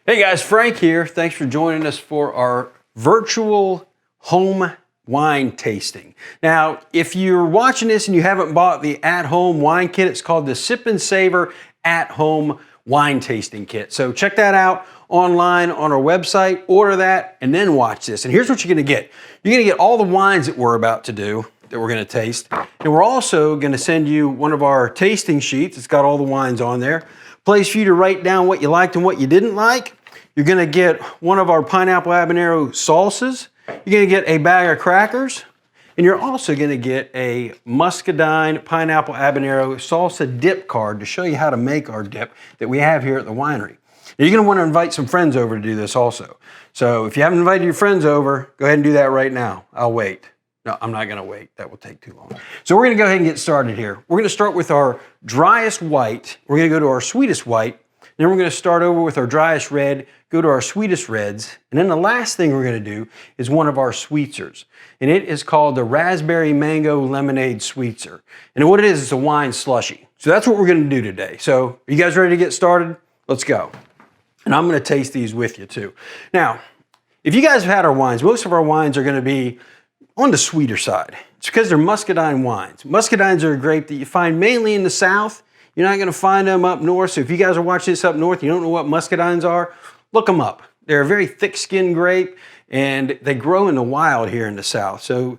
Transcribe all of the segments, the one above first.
Hey guys, Frank here. Thanks for joining us for our virtual home wine tasting. Now, if you're watching this and you haven't bought the at-home wine kit, it's called the Sip and Savor at-home wine tasting kit. So check that out online on our website, order that, and then watch this. And here's what you're gonna get. You're gonna get all the wines that we're about to do, that we're gonna taste. And we're also gonna send you one of our tasting sheets. It's got all the wines on there. Place for you to write down what you liked and what you didn't like. You're gonna get one of our pineapple habanero salsas. You're gonna get a bag of crackers. And you're also gonna get a muscadine pineapple habanero salsa dip card to show you how to make our dip that we have here at the winery. Now, you're gonna wanna invite some friends over to do this also. So if you haven't invited your friends over, go ahead and do that right now. I'll wait. No, I'm not gonna wait. That will take too long. So we're gonna go ahead and get started here. We're gonna start with our driest white. We're gonna go to our sweetest white. Then we're gonna start over with our driest red, go to our sweetest reds. And then the last thing we're gonna do is one of our sweetsers. And it is called the Raspberry Mango Lemonade Sweetser. And what it is, it's a wine slushy. So that's what we're gonna do today. So are you guys ready to get started? Let's go. And I'm gonna taste these with you too. Now, if you guys have had our wines, most of our wines are gonna be on the sweeter side. It's because they're muscadine wines. Muscadines are a grape that you find mainly in the South. You're not gonna find them up north. So if you guys are watching this up north, you don't know what muscadines are, look them up. They're a very thick-skinned grape and they grow in the wild here in the South. So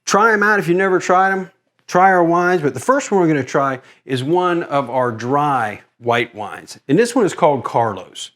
try them out if you've never tried them. Try our wines, but the first one we're gonna try is one of our dry white wines. And this one is called Carlos.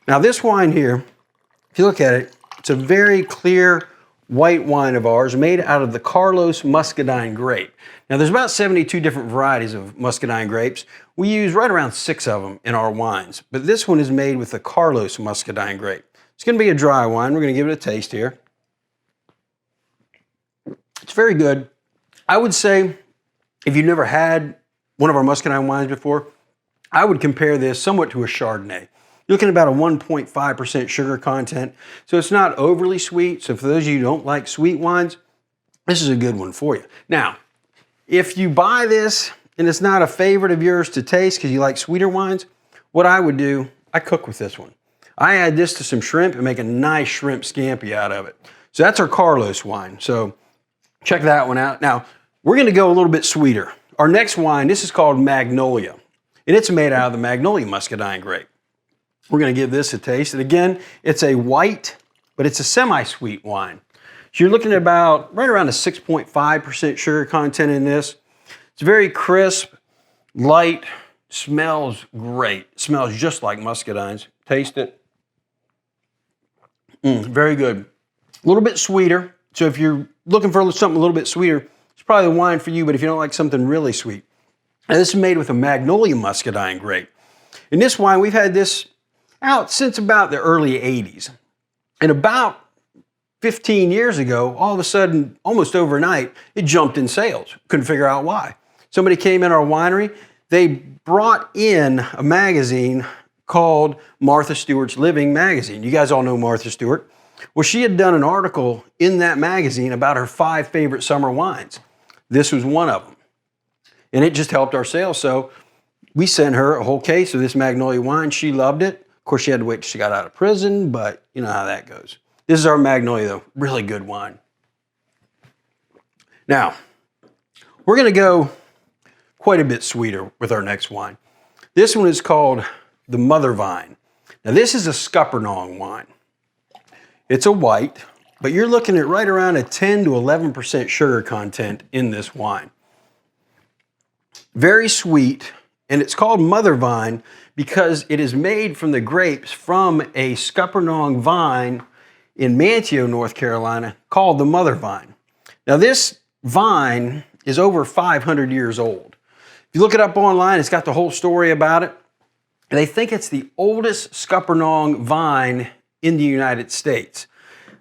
Now this wine here, if you look at it, it's a very clear white wine of ours made out of the Carlos muscadine grape. Now there's about 72 different varieties of muscadine grapes. We use right around 6 of them in our wines, but this one is made with the Carlos muscadine grape. It's gonna be a dry wine. We're gonna give it a taste here. It's very good. I would say if you've never had one of our muscadine wines before, I would compare this somewhat to a Chardonnay. You're looking at about a 1.5% sugar content, so it's not overly sweet. So for those of you who don't like sweet wines, this is a good one for you. Now, if you buy this and it's not a favorite of yours to taste because you like sweeter wines, what I would do, I cook with this one. I add this to some shrimp and make a nice shrimp scampi out of it. So that's our Carlos wine. So check that one out. Now, we're gonna go a little bit sweeter. Our next wine, this is called Magnolia, and it's made out of the Magnolia muscadine grape. We're gonna give this a taste. And again, it's a white, but it's a semi-sweet wine. So you're looking at about right around a 6.5% sugar content in this. It's very crisp, light, smells great. Smells just like muscadines. Taste it. Very good. A little bit sweeter. So if you're looking for something a little bit sweeter, it's probably the wine for you, but if you don't like something really sweet. And this is made with a Magnolia muscadine grape. In this wine, we've had this out since about the early 80s. And about 15 years ago, all of a sudden, almost overnight, it jumped in sales. Couldn't figure out why. Somebody came in our winery, they brought in a magazine called Martha Stewart's Living Magazine. You guys all know Martha Stewart. Well, she had done an article in that magazine about her 5 favorite summer wines. This was one of them. And it just helped our sales. So we sent her a whole case of this Magnolia wine. She loved it. Of course, she had to wait till she got out of prison, but you know how that goes. This is our Magnolia, though. Really good wine. Now, we're going to go quite a bit sweeter with our next wine. This one is called the Mother Vine. Now, this is a Scuppernong wine. It's a white, but you're looking at right around a 10 to 11% sugar content in this wine. Very sweet, and it's called Mother Vine because it is made from the grapes from a Scuppernong vine in Manteo, North Carolina, called the Mother Vine. Now this vine is over 500 years old. If you look it up online, it's got the whole story about it. And they think it's the oldest Scuppernong vine in the United States.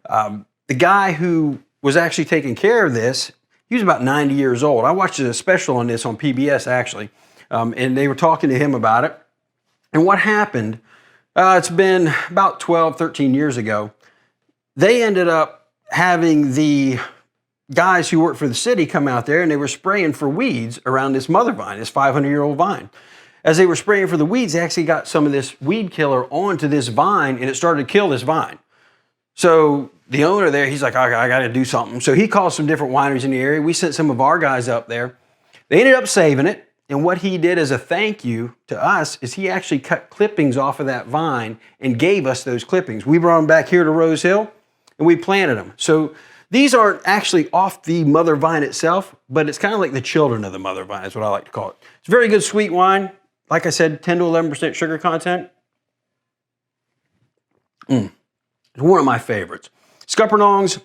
The guy who was actually taking care of this, he was about 90 years old. I watched a special on this on PBS actually, and they were talking to him about it. And what happened, it's been about 12, 13 years ago, they ended up having the guys who worked for the city come out there and they were spraying for weeds around this mother vine, this 500-year-old vine. as they were spraying for the weeds, they actually got some of this weed killer onto this vine, and it started to kill this vine. So the owner there, he's like, I got to do something. So he called some different wineries in the area. We sent some of our guys up there. They ended up saving it. And what he did as a thank you to us is he actually cut clippings off of that vine and gave us those clippings. We brought them back here to Rose Hill and we planted them. So these aren't actually off the mother vine itself, but it's kind of like the children of the mother vine is what I like to call it. It's very good sweet wine. Like I said, 10 to 11% sugar content. It's one of my favorites. Scuppernongs,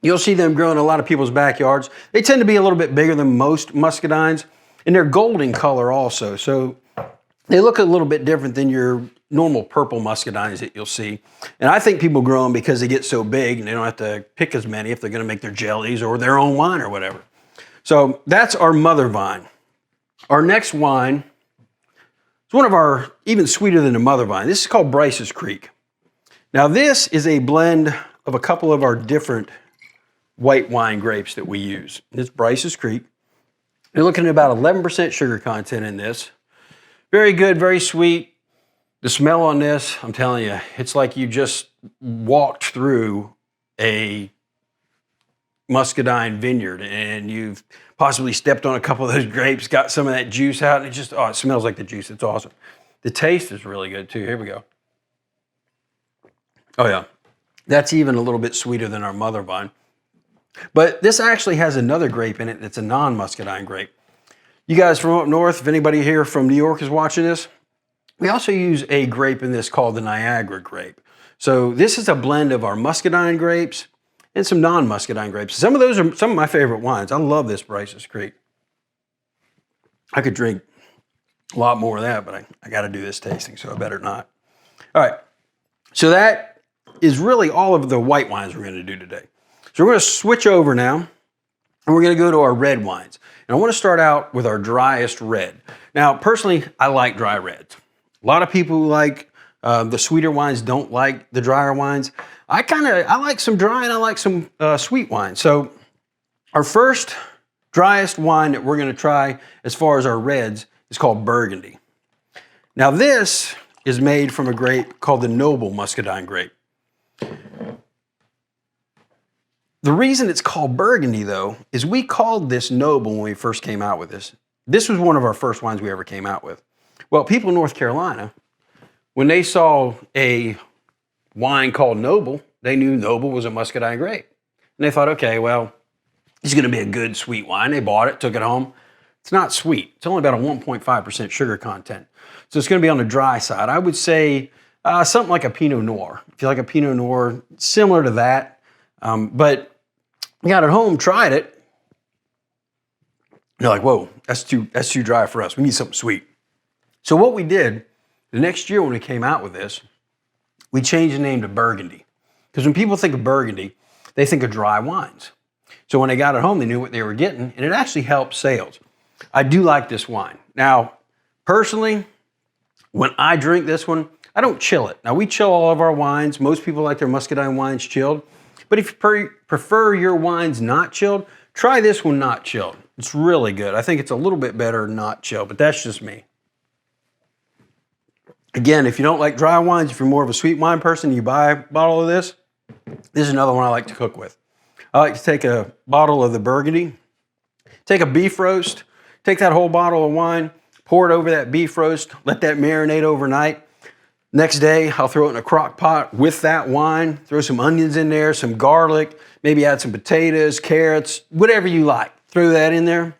you'll see them grow in a lot of people's backyards. They tend to be a little bit bigger than most muscadines, and they're golden color also. So they look a little bit different than your normal purple muscadines that you'll see. And I think people grow them because they get so big and they don't have to pick as many if they're going to make their jellies or their own wine or whatever. So that's our mother vine. Our next wine is one of our, even sweeter than the mother vine. This is called Bryces Creek. Now this is a blend of a couple of our different white wine grapes that we use. It's Bryces Creek. You're looking at about 11% sugar content in this. Very good, very sweet. The smell on this, I'm telling you, it's like you just walked through a muscadine vineyard and you've possibly stepped on a couple of those grapes, got some of that juice out, and it just, oh, it smells like the juice. It's awesome. The taste is really good too. Here we go. Oh yeah, that's even a little bit sweeter than our mother vine. But this actually has another grape in it that's a non-muscadine grape. You guys from up north, if anybody here from New York is watching this, we also use a grape in this called the Niagara grape. So this is a blend of our muscadine grapes and some non-muscadine grapes. Some of those are some of my favorite wines. I love this Bryces Creek. I could drink a lot more of that, but I got to do this tasting, so I better not. All right, so that is really all of the white wines we're going to do today. So we're going to switch over now, and we're going to go to our red wines. And I want to start out with our driest red. Now, personally, I like dry reds. A lot of people who like the sweeter wines don't like the drier wines. I like some dry and I like some sweet wine. So our first driest wine that we're going to try as far as our reds is called Burgundy. Now this is made from a grape called the Noble Muscadine grape. The reason it's called Burgundy, though, is we called this Noble when we first came out with this. This was one of our first wines we ever came out with. Well, people in North Carolina, when they saw a wine called Noble, they knew Noble was a muscadine grape. And they thought, okay, well, it's going to be a good sweet wine. They bought it, took it home. It's not sweet. It's only about a 1.5% sugar content. So it's going to be on the dry side. I would say something like a Pinot Noir. If you like a Pinot Noir, similar to that. But I got it home, tried it. They're like, whoa, that's too dry for us. We need something sweet. So what we did, the next year when we came out with this, we changed the name to Burgundy. Because when people think of Burgundy, they think of dry wines. So when they got it home, they knew what they were getting, and it actually helped sales. I do like this wine. Now, personally, when I drink this one, I don't chill it. Now, we chill all of our wines. Most people like their muscadine wines chilled. But if you prefer your wines not chilled, try this one not chilled. It's really good. I think it's a little bit better not chilled, but that's just me. Again, if you don't like dry wines, if you're more of a sweet wine person, you buy a bottle of this. This is another one I like to cook with. I like to take a bottle of the Burgundy, take a beef roast, take that whole bottle of wine, pour it over that beef roast, let that marinate overnight. Next day, I'll throw it in a crock pot with that wine, throw some onions in there, some garlic, maybe add some potatoes, carrots, whatever you like. Throw that in there.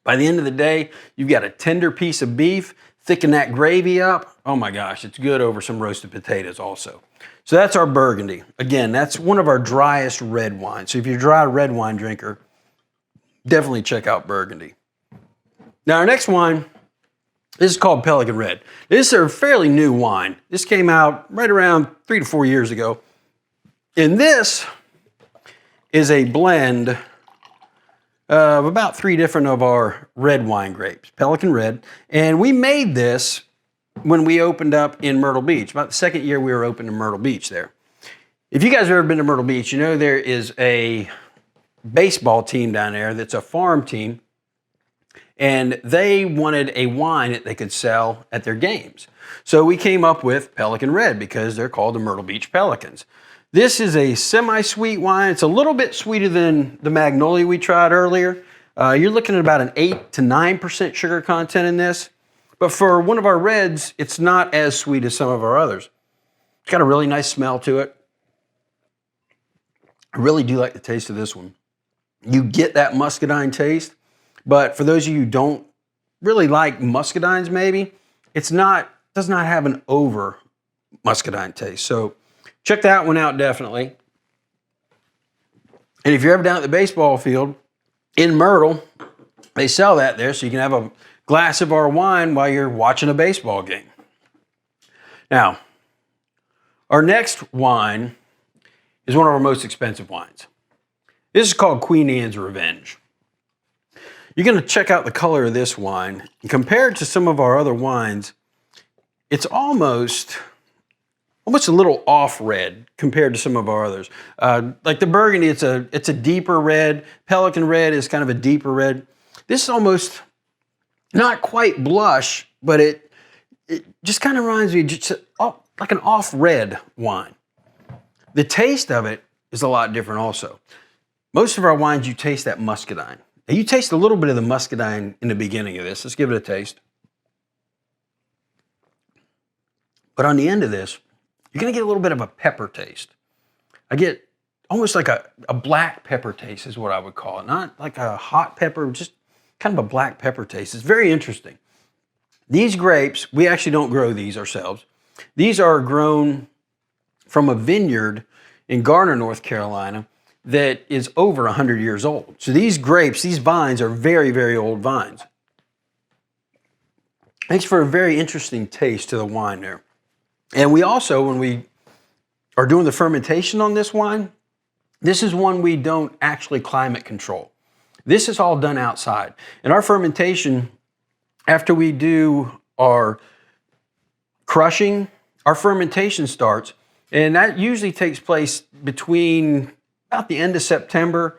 By the end of the day, you've got a tender piece of beef, thicken that gravy up. Oh my gosh, it's good over some roasted potatoes also. So that's our Burgundy. Again, that's one of our driest red wines. So if you're a dry red wine drinker, definitely check out Burgundy. Now our next wine, this is called Pelican Red. This is a fairly new wine. This came out right around 3 to 4 years ago. And this is a blend of about 3 different of our red wine grapes, Pelican Red. And we made this when we opened up in Myrtle Beach, about the second year we were open in Myrtle Beach there. If you guys have ever been to Myrtle Beach, you know there is a baseball team down there that's a farm team. and they wanted a wine that they could sell at their games. So we came up with Pelican Red because they're called the Myrtle Beach Pelicans. This is a semi-sweet wine. It's a little bit sweeter than the Magnolia we tried earlier. You're looking at about an 8 to 9% sugar content in this. But for one of our reds, it's not as sweet as some of our others. It's got a really nice smell to it. I really do like the taste of this one. You get that muscadine taste, but for those of you who don't really like muscadines maybe, does not have an over muscadine taste. So check that one out definitely. And if you're ever down at the baseball field in Myrtle, they sell that there, so you can have a glass of our wine while you're watching a baseball game. Now, our next wine is one of our most expensive wines. This is called Queen Anne's Revenge. You're going to check out the color of this wine. And compared to some of our other wines, it's almost a little off red compared to some of our others. Like the Burgundy, it's a deeper red. Pelican Red is kind of a deeper red. This is almost not quite blush, but it just kind of reminds me just like an off red wine. The taste of it is a lot different also. Most of our wines, you taste that muscadine. Now you taste a little bit of the muscadine in the beginning of this. Let's give it a taste. But on the end of this, you're going to get a little bit of a pepper taste. I get almost like a black pepper taste is what I would call it. Not like a hot pepper, just kind of a black pepper taste. It's very interesting. These grapes, we actually don't grow these ourselves. These are grown from a vineyard in Garner, North Carolina, that is over 100 years old. So these grapes, these vines are very, very old vines. Makes for a very interesting taste to the wine there. And we also, when we are doing the fermentation on this wine, this is one we don't actually climate control. This is all done outside. And our fermentation, after we do our crushing, our fermentation starts, and that usually takes place between about the end of September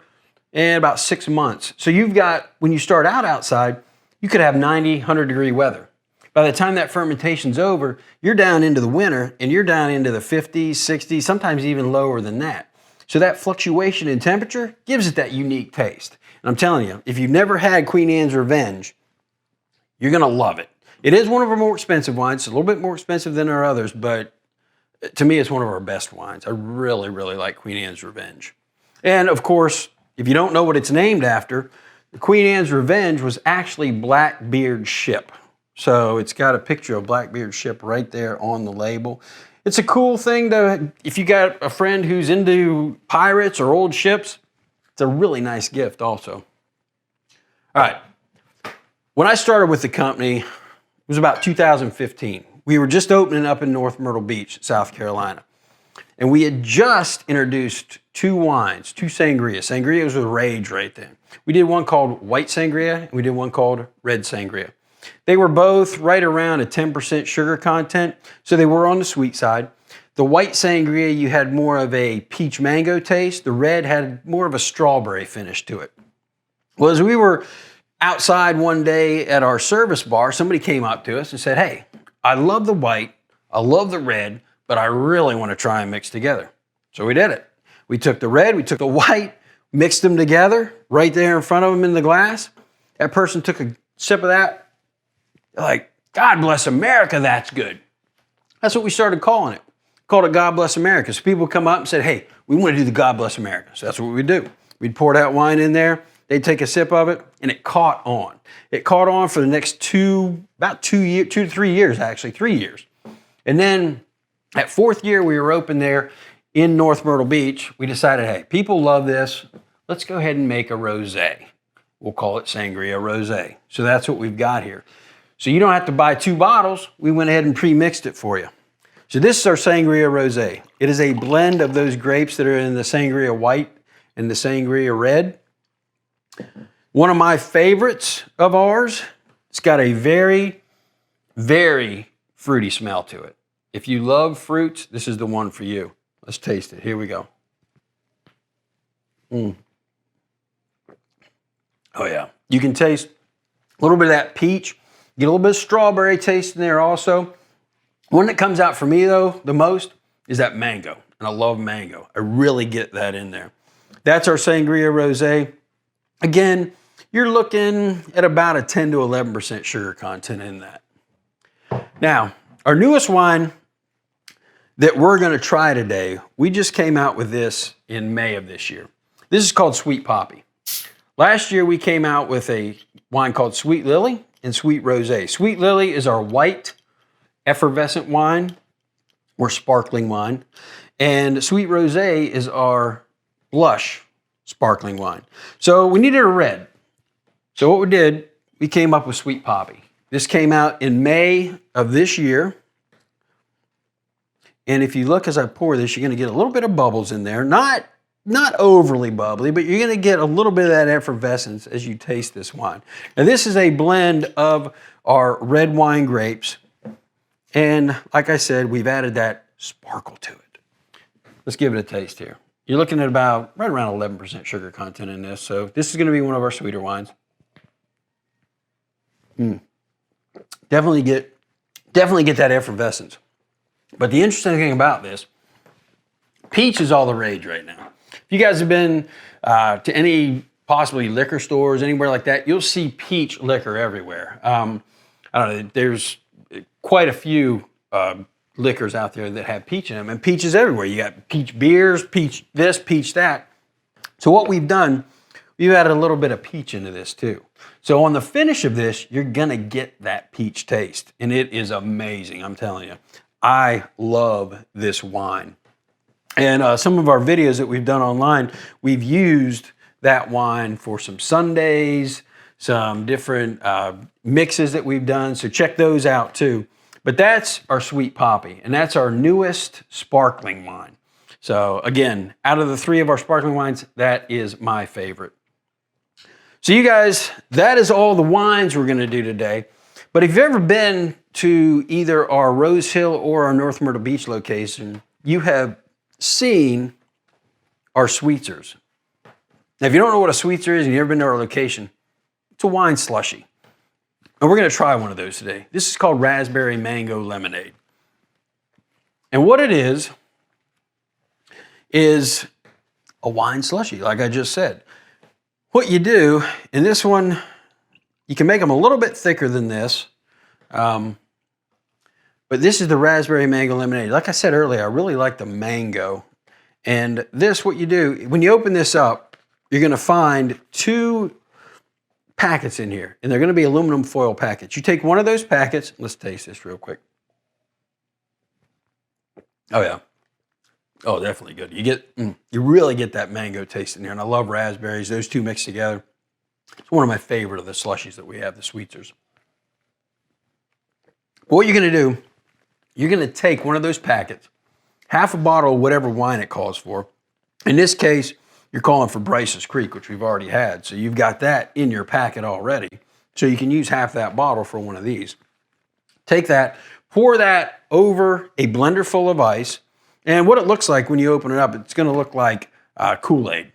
and about 6 months. So you've got, when you start out outside, you could have 90, 100 degree weather. By the time that fermentation's over, you're down into the winter and you're down into the 50s, 60s, sometimes even lower than that. So that fluctuation in temperature gives it that unique taste. And I'm telling you, if you've never had Queen Anne's Revenge, you're gonna love it. It is one of our more expensive wines. It's a little bit more expensive than our others, but to me, it's one of our best wines. I really, really like Queen Anne's Revenge. And of course, if you don't know what it's named after, the Queen Anne's Revenge was actually Blackbeard's ship. So it's got a picture of Blackbeard's ship right there on the label. It's a cool thing to, if you got a friend who's into pirates or old ships, it's a really nice gift also. All right. When I started with the company, it was about 2015. We were just opening up in North Myrtle Beach, South Carolina. And we had just introduced 2 wines, 2 sangria. Sangria was a rage right then. We did one called White Sangria, and we did one called Red Sangria. They were both right around a 10% sugar content, so they were on the sweet side. The White Sangria, you had more of a peach mango taste. The red had more of a strawberry finish to it. Well, as we were outside one day at our service bar, somebody came up to us and said, "Hey, I love the white, I love the red, but I really want to try and mix together." So we did it. We took the red, we took the white, mixed them together right there in front of them in the glass. That person took a sip of that. They're like, "God bless America, that's good." That's what we started calling it. Called it God Bless America. So people come up and said, "Hey, we want to do the God Bless America." So that's what we do. We'd pour that wine in there. They'd take a sip of it, and it caught on. It caught on for the next 2 to 3 years, actually, 3 years. And then that 4th year we were open there in North Myrtle Beach, we decided, hey, people love this. Let's go ahead and make a rosé. We'll call it Sangria Rose. So that's what we've got here. So you don't have to buy 2 bottles. We went ahead and pre-mixed it for you. So this is our Sangria Rose. It is a blend of those grapes that are in the Sangria White and the Sangria Red. One of my favorites of ours. It's got a very, very fruity smell to it. If you love fruits, this is the one for you. Let's taste it. Here we go. Oh yeah. You can taste A little bit of that peach. Get a little bit of strawberry taste in there also. One that comes out for me though, the most, is that mango. And I love mango. I really get that in there. That's our Sangria Rose. Again, you're looking at about a 10 to 11% sugar content in that. Now, our newest wine that we're gonna try today, we just came out with this in May of this year. This is called Sweet Poppy. Last year we came out with a wine called Sweet Lily and Sweet Rosé. Sweet Lily is our white effervescent wine or sparkling wine. And Sweet Rosé is our blush sparkling wine. So we needed a red. So what we did, we came up with Sweet Poppy. This came out in May of this year. And if you look as I pour this, you're gonna get a little bit of bubbles in there. Not overly bubbly, but you're gonna get a little bit of that effervescence as you taste this wine. Now this is a blend of our red wine grapes. And like I said, we've added that sparkle to it. Let's give it a taste here. You're looking at about right around 11% sugar content in this. So this is gonna be one of our sweeter wines. Definitely get that effervescence. But the interesting thing about this, peach is all the rage right now. If you guys have been to any possibly liquor stores, anywhere like that, you'll see peach liquor everywhere. I don't know, there's quite a few liquors out there that have peach in them, and peach is everywhere. You got peach beers, peach this, peach that. So what we've done, we've added a little bit of peach into this too. So on the finish of this, you're gonna get that peach taste, and it is amazing, I'm telling you. I love this wine. And some of our videos that we've done online, we've used that wine for some sundaes, some different mixes that we've done. So check those out too. But that's our Sweet Poppy, and that's our newest sparkling wine. So again, out of the three of our sparkling wines, that is my favorite. So you guys, that is all the wines we're gonna do today. But if you've ever been to either our Rose Hill or our North Myrtle Beach location, you have seen our sweetsers. Now, if you don't know what a sweetser is and you've never been to our location, it's a wine slushy. And we're gonna try one of those today. This is called Raspberry Mango Lemonade. And what it is a wine slushy, like I just said. What you do, in this one, you can make them a little bit thicker than this, but this is the Raspberry Mango Lemonade. Like I said earlier, I really like the mango. And this, what you do, when you open this up, you're gonna find 2 packets in here, and they're gonna be aluminum foil packets. You take one of those packets, let's taste this real quick. Oh yeah, oh definitely good. You really get that mango taste in here, and I love raspberries, those two mixed together. It's one of my favorite of the slushies that we have, the sweetsers. What you're gonna do, you're gonna take one of those packets, half a bottle of whatever wine it calls for. In this case, you're calling for Bryces Creek, which we've already had. So you've got that in your packet already. So you can use half that bottle for one of these. Take that, pour that over a blender full of ice. And what it looks like when you open it up, it's gonna look like Kool-Aid,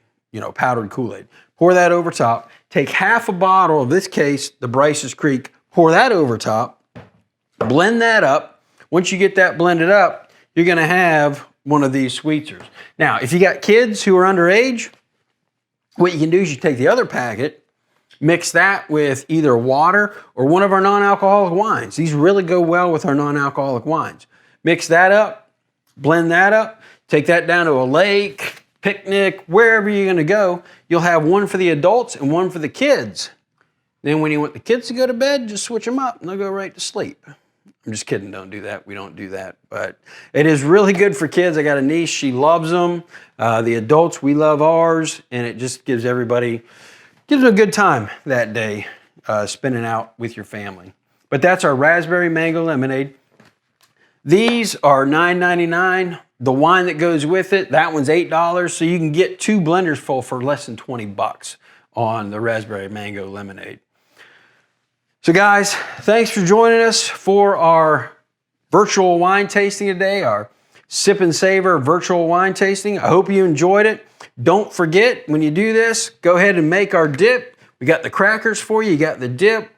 powdered Kool-Aid. Pour that over top. Take half a bottle, in this case, the Bryces Creek, pour that over top, blend that up. Once you get that blended up, you're gonna have one of these sweetsers. Now, if you got kids who are underage, what you can do is you take the other packet, mix that with either water or one of our non-alcoholic wines. These really go well with our non-alcoholic wines. Mix that up, blend that up, take that down to a lake, picnic, wherever you're gonna go. You'll have one for the adults and one for the kids. Then when you want the kids to go to bed, just switch them up and they'll go right to sleep. I'm just kidding, don't do that. We don't do that. But it is really good for kids. I got a niece, she loves them. The adults, we love ours. And it just gives everybody, gives them a good time that day, spending out with your family. But that's our Raspberry Mango Lemonade. These are $9.99. The wine that goes with it, that one's $8. So you can get 2 blenders full for less than 20 bucks on the Raspberry Mango Lemonade. So guys, thanks for joining us for our virtual wine tasting today, our Sip and Savor virtual wine tasting. I hope you enjoyed it. Don't forget, when you do this, go ahead and make our dip. We got the crackers for you, you got the dip.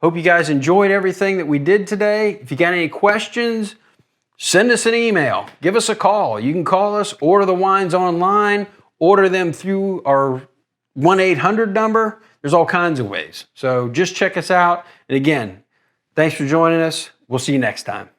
Hope you guys enjoyed everything that we did today. If you got any questions, send us an email, give us a call. You can call us, order the wines online, order them through our 1-800 number. There's all kinds of ways. So just check us out. And again, thanks for joining us. We'll see you next time.